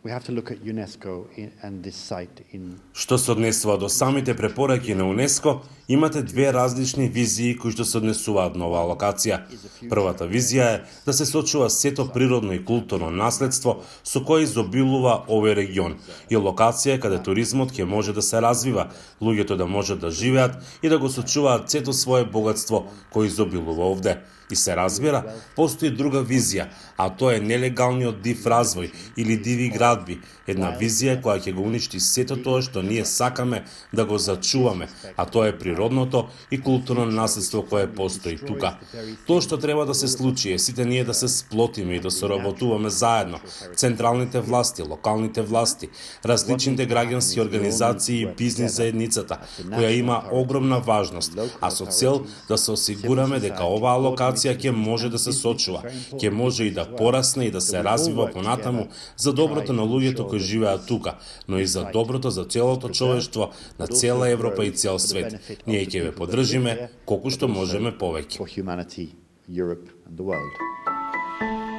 We have to look at UNESCO and this site in. Што се однесува до самите препораки на УНЕСКО, имате две различни визии кои што се однесуваат на оваа локација. Првата визија е да се сочува сето природно и културно наследство со кое изобилува овој регион и локација каде туризмот ќе може да се развива, луѓето да можат да живеат и да го сочуваат сето свое богатство кој изобилува овде. И се разбира, постои друга визија, а тоа е нелегалниот див развој или диви градби, една визија која ќе го уништи сето тоа што ние сакаме да го зачуваме, а тоа е природното и културно наследство кое постои тука. Тоа што треба да се случи е сите ние да се сплотиме и да соработуваме заедно, централните власти, локалните власти, различните граѓански организации и бизнис заедницата, која има огромна важност, а со цел да се осигураме дека оваа локација ќе може да се сочува, ќе може и да порасне и да се развива понатаму за доброто на луѓето кои живеат тука, но и за доброто за целото човештво на цела Европа и цел свет. Ние ќе ве поддржиме колку што можеме повеќе. For humanity, Europe and the world.